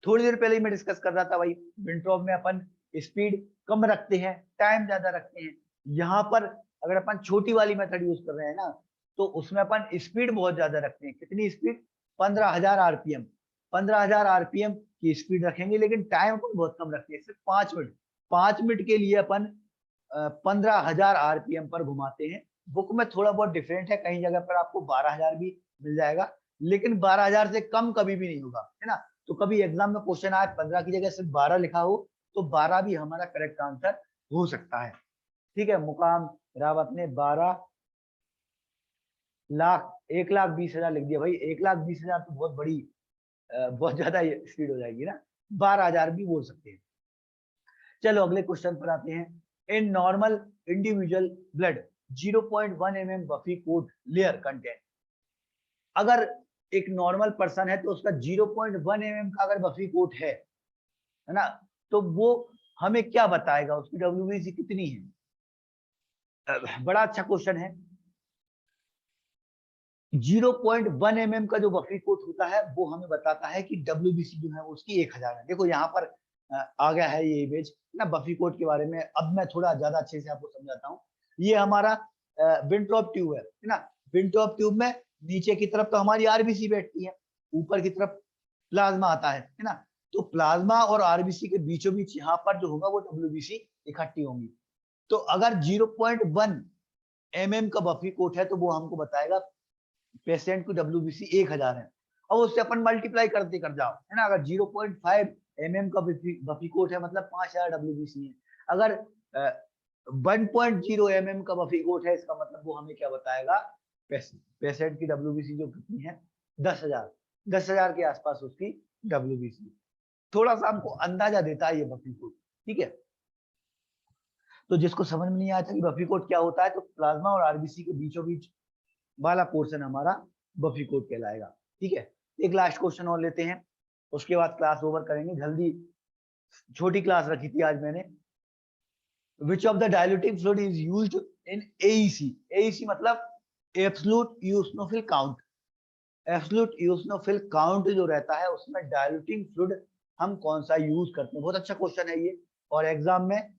A: थोड़ी देर पहले ही मैं डिस्कस कर रहा था भाई, विंट्रॉप में अपन स्पीड कम रखते हैं, टाइम ज्यादा रखते हैं। यहाँ पर अगर अपन छोटी वाली मेथड यूज कर रहे हैं ना, तो उसमें अपन स्पीड बहुत ज्यादा रखते हैं। कितनी स्पीड? 15,000 आरपीएम। 15,000 आरपीएम की स्पीड रखेंगे, लेकिन टाइम अपन बहुत कम रखते हैं, सिर्फ 5 मिनट। 5 मिनट के लिए अपन 15,000 आरपीएम पर घुमाते हैं। बुक में थोड़ा बहुत डिफरेंट है, कहीं जगह पर आपको 12,000 भी मिल जाएगा, लेकिन 12,000 से कम कभी भी नहीं होगा, है ना। तो कभी एग्जाम में क्वेश्चन आए 15 की जगह सिर्फ 12 लिखा हो, तो 12 भी हमारा करेक्ट आंसर हो सकता है। ठीक है, मुकाम रावत ने 12 लाख 1,20,000 लिख दिया भाई। 1,20,000 तो बहुत बड़ी बहुत ज्यादा स्पीड हो जाएगी ना, 12,000 भी बोल सकते हैं। चलो अगले क्वेश्चन पर आते हैं। In normal individual blood 0.1 mm buffy coat layer content, अगर एक नॉर्मल पर्सन है तो उसका 0.1 mm का अगर बफी कोट है ना, तो वो हमें क्या बताएगा, उसकी डब्ल्यूबीसी कितनी है। बड़ा अच्छा क्वेश्चन है। 0.1 mm का जो बफी कोट होता है वो हमें बताता है कि डब्ल्यूबीसी जो है उसकी 1,000 है। देखो यहाँ पर आ गया है ये इमेज ना बफी कोट के बारे में। अब मैं थोड़ा ज्यादा अच्छे से आपको समझाता हूँ। ये हमारा विंट्रॉप ट्यूब है ना। विंट्रॉप ट्यूब में नीचे की तरफ तो हमारी आरबीसी बैठती है, ऊपर की तरफ प्लाज्मा आता है ना। तो प्लाज्मा और आरबीसी के बीचों बीच यहाँ पर जो होगा वो डब्ल्यूबीसी इकट्ठी होंगी। तो अगर 0.1 mm का बफी कोट है तो वो हमको बताएगा पेशेंट की डब्ल्यूबीसी 1,000 है। और उससे अपन मल्टीप्लाई करते कर जाओ, है ना। अगर 0.5 mm का बफी कोट है मतलब 5,000 डब्ल्यूबीसी है। अगर 1.0 mm का बफी कोट है, इसका मतलब वो हमें क्या बताएगा, पेशेंट की डब्ल्यूबीसी जो कितनी है 10,000 के आसपास उसकी डब्ल्यूबीसी। थोड़ा सा हमको अंदाजा देता है ये बफी कोट। ठीक है, तो जिसको समझ में नहीं आया था कि बफी कोट क्या होता है, तो प्लाज्मा और आरबीसी के बीचों बीच वाला पोर्शन हमारा बफी कोट कहलाएगा। ठीक है, एक लास्ट क्वेश्चन और लेते हैं, उसके बाद क्लास ओवर करेंगे। जल्दी, छोटी क्लास रखी थी आज मैंने। Which of the diluting fluid is used in AEC? AEC मतलब एब्सोल्यूट यूस्नोफिल काउंट। एब्सोल्यूट यूस्नोफिल काउंट जो रहता है उसमें डायल्यूटिंग फ्लूइड हम कौन सा यूज करते हैं। बहुत अच्छा क्वेश्चन है ये, और एग्जाम में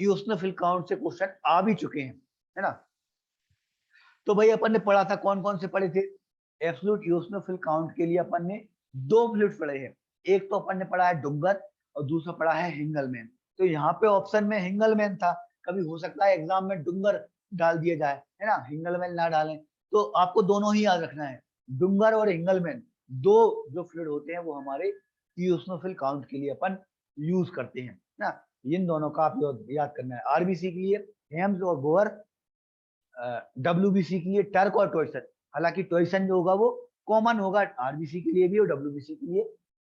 A: यूस्नोफिल काउंट से क्वेश्चन आ भी चुके हैं, है ना। तो भाई अपन ने पढ़ा था, कौन कौन से पढ़े थे। एब्सोल्यूट यूस्नोफिल काउंट के लिए अपन ने 2 फ्लूइड पढ़े हैं। एक तो अपन ने पढ़ा है डुंगर और दूसरा पढ़ा है हिंगलमैन। तो यहाँ पे ऑप्शन में हिंगलमैन था, कभी हो सकता है एग्जाम में डुंगर डाल दिया जाए, है ना, हिंगलमैन ना डालें। तो आपको दोनों ही याद रखना है, डुंगर और हिंगलमैन, दो जो फ्लूइड होते हैं वो हमारे यूस्नोफिल काउंट के लिए अपन यूज करते हैं ना। इन दोनों का आप याद करना है। आरबीसी के लिए हेम्स और गोवर, डब्ल्यूबीसी के लिए टर्क और टॉयसन। हालांकि टॉयसन जो होगा वो कॉमन होगा आरबीसी के लिए भी और डब्ल्यूबीसी के लिए।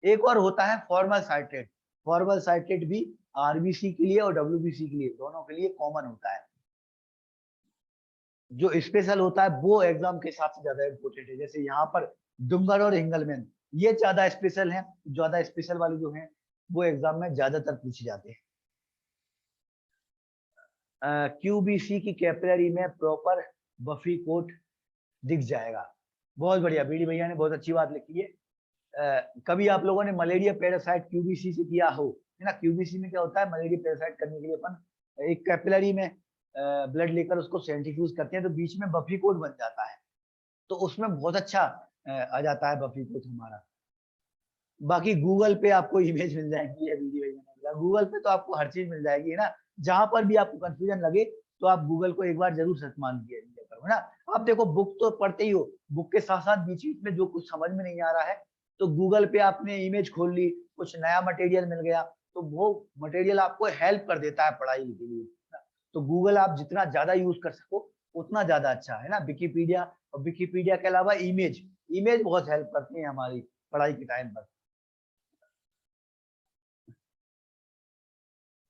A: एक और होता है फॉर्मल साइट्रेट। फॉर्मल साइट्रेट भी आरबीसी के लिए और डब्ल्यूबीसी के लिए दोनों के लिए कॉमन होता है। जो स्पेशल होता है वो एग्जाम के हिसाब से ज्यादा इंपॉर्टेंट है। जैसे यहाँ पर डुंगर और हिंगलमैन ये ज्यादा स्पेशल है, ज्यादा स्पेशल वाले जो हैं वो एग्जाम में ज्यादातर पूछे जाते हैं। क्यूबीसी की कैपिलरी में प्रॉपर बफी कोट दिख जाएगा। बहुत बढ़िया, बीडी भैया ने बहुत अच्छी बात लिखी है। कभी आप लोगों ने मलेरिया पैरासाइट क्यूबीसी से किया हो, है ना। क्यूबीसी में क्या होता है, मलेरिया पैरासाइट करने के लिए अपन एक कैपिलरी में ब्लड लेकर उसको सेंट्रीफ्यूज करते हैं तो बीच में बफी कोट बन जाता है। तो उसमें बहुत अच्छा आ जाता है बफी कोट हमारा। बाकी गूगल पे आपको इमेज मिल जाएगी, बीडी भैया ने बोला गूगल पे तो आपको हर चीज मिल जाएगी, है ना। जहां पर भी आपको कंफ्यूजन लगे तो आप गूगल को एक बार जरूर सर्च मान लीजिए, है ना। आप देखो बुक तो पढ़ते ही हो, बुक के साथ साथ बीच बीच में जो कुछ समझ में नहीं आ रहा है तो गूगल पे आपने इमेज खोल ली, कुछ नया मटेरियल मिल गया तो वो मटेरियल आपको हेल्प कर देता है पढ़ाई के लिए। तो गूगल आप जितना ज्यादा यूज कर सको उतना ज्यादा अच्छा है ना। विकिपीडिया, और विकिपीडिया के अलावा इमेज इमेज बहुत हेल्प करती है हमारी पढ़ाई के टाइम पर।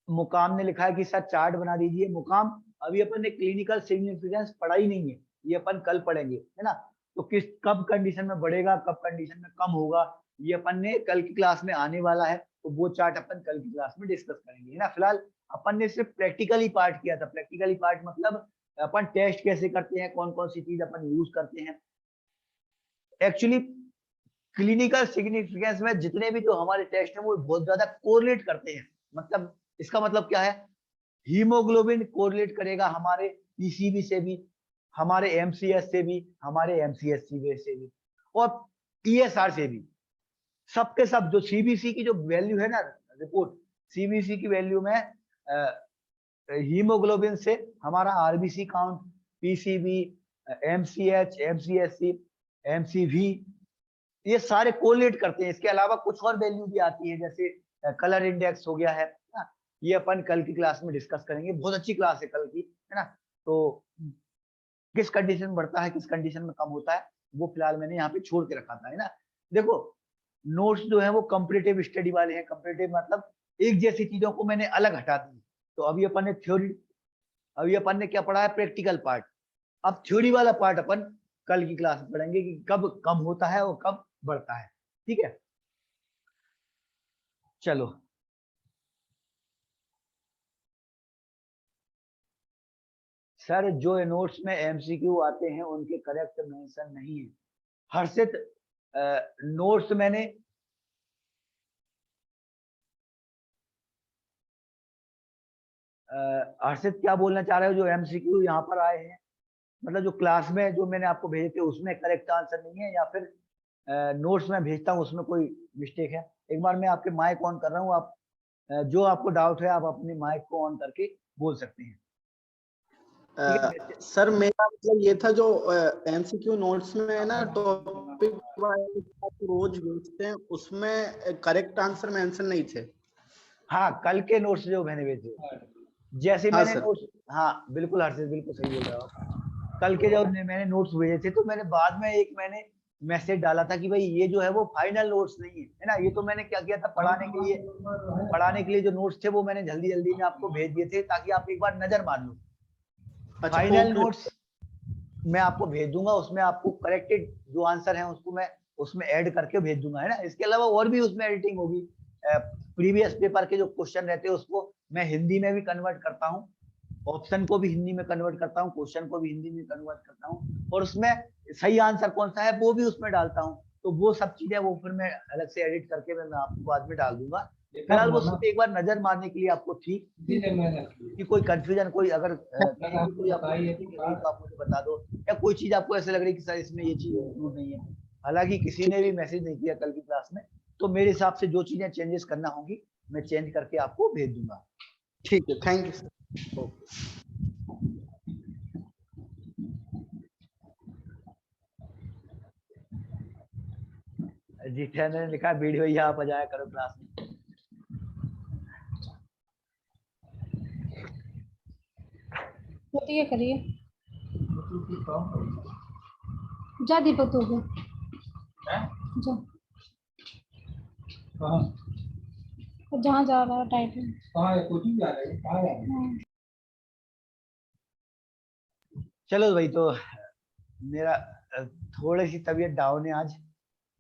A: मुकाम ने लिखा है कि सर चार्ट बना दीजिए। मुकाम, अभी अपन ने क्लिनिकल सिग्निफिकेंस पढ़ा ही नहीं है, ये अपन कल पढ़ेंगे, है ना। तो किस कब कंडीशन में बढ़ेगा, कब कंडीशन में कम होगा, ये अपन ने कल की क्लास में आने वाला है, तो वो चार्ट अपन कल की क्लास में डिस्कस करेंगे, है ना। फिलहाल अपन ने सिर्फ प्रैक्टिकली पार्ट किया था। प्रैक्टिकली पार्ट मतलब अपन टेस्ट कैसे करते हैं, कौन कौन सी चीज अपन यूज करते हैं। एक्चुअली क्लिनिकल सिग्निफिकेंस में जितने भी तो हमारे टेस्ट हैं वो बहुत ज्यादा कोरिलेट करते हैं। मतलब इसका मतलब क्या है, हीमोग्लोबिन कोरिलेट करेगा हमारे पीसीबी से भी, हमारे एमसीएस से भी, हमारे एमसीएससी से भी, और ईएसआर से भी। सबके सब जो सीबीसी की जो वैल्यू है ना, रिपोर्ट सीबीसी की वैल्यू में हीमोग्लोबिन से हमारा RBC count, PCB, MCH, MCSC, MCV, ये सारे कोरिलेट करते हैं। इसके अलावा कुछ और वैल्यू भी आती है, जैसे कलर इंडेक्स हो गया है ना। ये अपन कल की क्लास में डिस्कस करेंगे। बहुत अच्छी क्लास है कल की, है ना। तो किस कंडीशन में बढ़ता है, किस कंडीशन में कम होता है, वो फिलहाल मैंने यहाँ पे छोड़ के रखा था, है ना। देखो नोट्स जो है वो कंपैरेटिव स्टडी वाले हैं। कंपैरेटिव मतलब एक जैसी चीजों को मैंने अलग हटा दी। तो अभी अपन ने थ्योरी, अभी अपन ने क्या पढ़ा है, प्रैक्टिकल पार्ट। अब थ्योरी वाला पार्ट अपन कल की क्लास में पढ़ेंगे कि कब कम होता है और कब बढ़ता है, ठीक है। चलो सर, जो नोट्स में एमसीक्यू आते हैं उनके करेक्ट मेंशन नहीं है। हर्षित, नोट्स मैंने हर्षित क्या बोलना चाह रहे हो, जो एमसीक्यू यहाँ पर आए हैं, मतलब जो क्लास में जो मैंने आपको भेजे थे उसमें करेक्ट आंसर नहीं है, या फिर नोट्स में भेजता हूँ उसमें कोई मिस्टेक है? एक बार मैं आपके माइक ऑन कर रहा हूँ, आप जो आपको डाउट है आप अपने माइक को ऑन करके बोल सकते हैं।
B: सर मेरा मतलब ये था, जो एमसीक्यू नोट्स में है ना, टॉपिक रोज भेजते हैं उसमें करेक्ट आंसर मेंशन नहीं थे।
A: हाँ, कल के नोट्स जो मैंने भेजे, जैसे
B: हाँ,
A: मैंने नोट्स, हाँ बिल्कुल हर्षित, बिल्कुल सही बोल रहे हो आप। कल के जब मैंने नोट्स भेजे थे तो मैंने बाद में एक मैंने मैसेज डाला था कि भाई ये जो है वो फाइनल नोट्स नहीं है ना। ये तो मैंने क्या किया था, पढ़ाने के लिए जो नोट्स थे वो मैंने जल्दी जल्दी में आपको भेज दिए थे, ताकि आप एक बार नजर मार लो। फाइनल नोट्स मैं आपको भेज दूंगा, उसमें आपको करेक्टेड जो आंसर है उसको मैं उसमें ऐड करके भेज दूंगा, है ना। इसके अलावा और भी उसमें एडिटिंग होगी। प्रीवियस पेपर के जो क्वेश्चन रहते हैं उसको मैं हिंदी में भी कन्वर्ट करता हूँ, ऑप्शन को भी हिंदी में कन्वर्ट करता हूँ, क्वेश्चन को भी हिंदी में कन्वर्ट करता हूँ, और उसमें सही आंसर कौन सा है वो भी उसमें डालता हूँ। तो वो सब चीजें वो फिर मैं अलग से एडिट करके मैं आपको बाद में डाल दूंगा। फिलहाल वो सिर्फ एक बार नजर मारने के लिए आपको थी कि कोई कंफ्यूजन, कोई अगर कोई तो आप मुझे बता दो, या कोई चीज आपको ऐसे लग रही है कि सर इसमें ये चीज इंक्लूड नहीं है। हालांकि किसी ने भी मैसेज नहीं किया कल की क्लास में, तो मेरे हिसाब से जो चीजें चेंजेस करना होगी मैं चेंज करके आपको भेज दूंगा।
B: ठीक है, थैंक यू सर।
A: जितेंद्र ने लिखा वीडियो यहाँ पर जाया करो क्लास में।
C: करिए करिए, जा दीपक तो गया जा, जहाँ जा रहा है टाइटल।
A: चलो भाई, तो मेरा थोड़ी सी तबीयत डाउन है आज,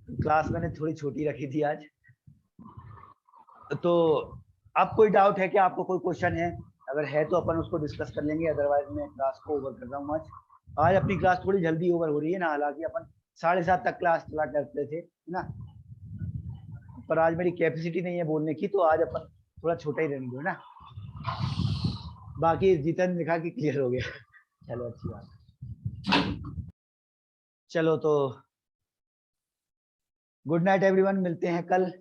A: क्लास मैंने थोड़ी छोटी रखी थी आज। तो अब कोई डाउट है क्या, आपको कोई क्वेश्चन है? अगर है तो अपन उसको डिस्कस कर लेंगे, अदरवाइज मैं क्लास को ओवर कर रहा हूँ। आज अपनी क्लास थोड़ी जल्दी ओवर हो रही है ना, हालांकि अपन 7:30 तक क्लास चला करते थे ना, पर आज मेरी कैपेसिटी नहीं है बोलने की, तो आज अपन थोड़ा छोटा ही रहने दो ना। बाकी जीतन लिखा कि क्लियर हो गया। चलो अच्छी बात। चलो तो गुड नाइट एवरीवन, मिलते हैं कल।